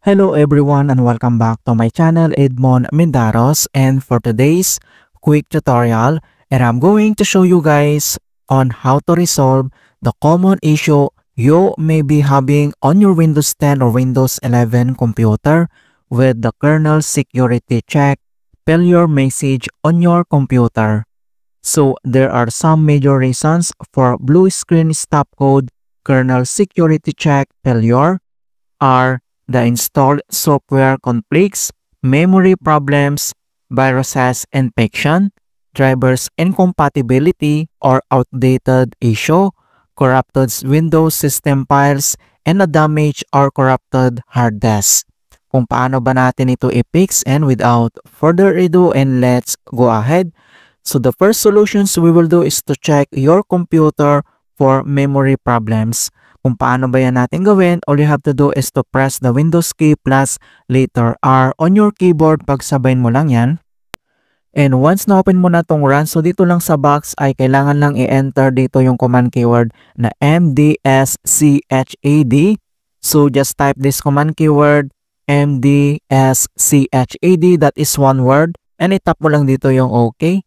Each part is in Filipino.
Hello everyone and welcome back to my channel Edmond Mindaros, and for today's quick tutorial I'm going to show you guys on how to resolve the common issue you may be having on your Windows 10 or Windows 11 computer with the kernel security check failure message on your computer. So there are some major reasons for blue screen stop code kernel security check failure are the installed software conflicts, memory problems, viruses infection, drivers incompatibility or outdated issue, corrupted Windows system files, and a damaged or corrupted hard disk. Kung paano ba natin ito i-fix, and without further ado, and let's go ahead. So the first solutions we will do is to check your computer for memory problems. Kung paano ba yan natin gawin, all you have to do is to press the Windows key plus letter R on your keyboard. Pagsabayin mo lang yan. And once na-open mo na tong run, so dito lang sa box ay kailangan lang i-enter dito yung command keyword na mdschad. So just type this command keyword mdschad, that is one word, and itap mo lang dito yung OK.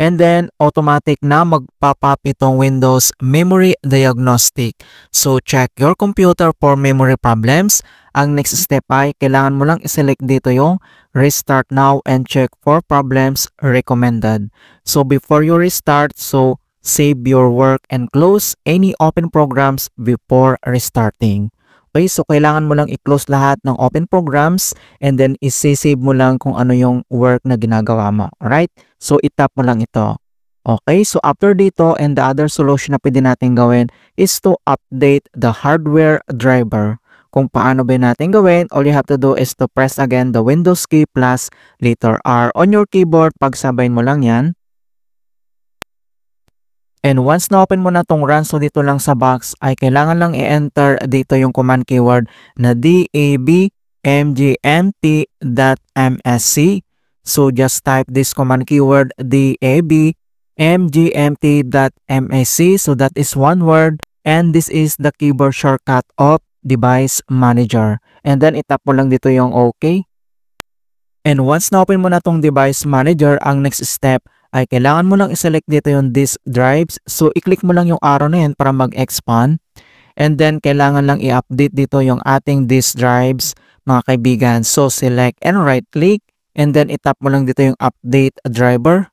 And then, automatic na magpapap itong Windows Memory Diagnostic. So, check your computer for memory problems. Ang next step ay, kailangan mo lang iselect dito yung Restart Now and check for problems recommended. So, before you restart, so save your work and close any open programs before restarting. Okay, so kailangan mo lang i-close lahat ng open programs and then i-save mo lang kung ano yung work na ginagawa mo. Alright? So, itap mo lang ito. Okay, so after dito, and the other solution na pwede natin gawin is to update the hardware driver. Kung paano ba natin gawin, all you have to do is to press again the Windows key plus letter R on your keyboard. Pagsabayin mo lang yan. And once na-open mo na tong run, so dito lang sa box ay kailangan lang i-enter dito yung command keyword na dabmgmt.msc. So just type this command keyword dabmgmt.msc. So that is one word, and this is the keyboard shortcut of device manager. And then itap mo lang dito yung OK. And once na-open mo na tong device manager, ang next step ay kailangan mo lang i-select dito yung disk drives. So, i-click mo lang yung arrow na yan para mag-expand. And then, kailangan lang i-update dito yung ating disk drives, mga kaibigan. So, select and right-click. And then, itap mo lang dito yung update driver.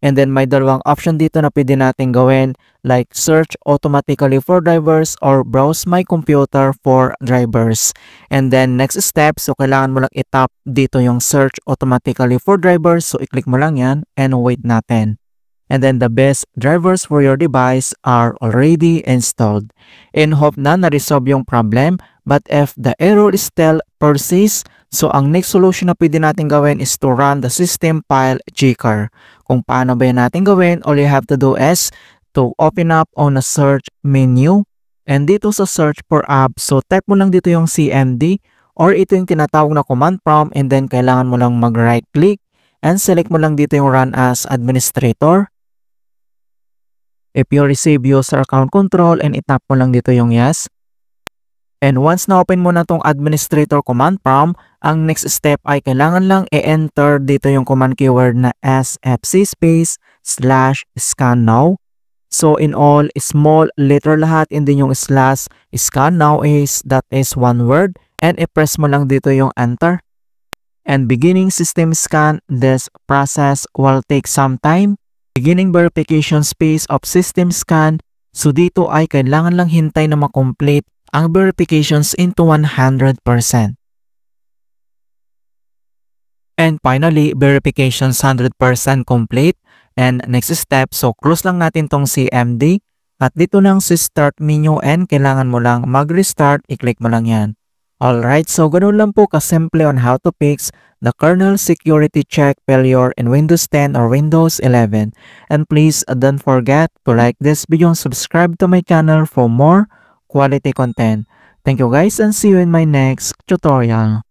And then, may dalawang option dito na pwede natin gawin, like search automatically for drivers or browse my computer for drivers. And then, next step, so kailangan mo lang itap dito yung search automatically for drivers. So, i-click mo lang yan and wait natin. And then, the best drivers for your device are already installed. And hope na na-resolve yung problem. But if the error still persists, so ang next solution na pwede natin gawin is to run the system file checker. Kung paano ba natin gawin, all you have to do is to open up on a search menu. And dito sa search for app, so type mo lang dito yung cmd or ito yung tinatawag na command prompt, and then kailangan mo lang mag-right click and select mo lang dito yung run as administrator. If you receive user account control, and itap mo lang dito yung yes. And once na-open mo na tong administrator command prompt, ang next step ay kailangan lang i-enter dito yung command keyword na sfc /scan now. So in all, small letter lahat, and then yung slash scan now that is one word, and i-press mo lang dito yung enter. And beginning system scan, this process will take some time. Beginning verification space of system scan, so dito ay kailangan lang hintay na makomplete ang verifications into 100%. And finally, verifications 100% complete. And next step, so close lang natin tong CMD. At dito lang sa start menu, and kailangan mo lang mag-restart, i-click mo lang yan. Alright, so ganun lang po kasimple on how to fix the kernel security check failure in Windows 10 or Windows 11. And please don't forget to like this video and subscribe to my channel for more quality content. Thank you guys, and see you in my next tutorial.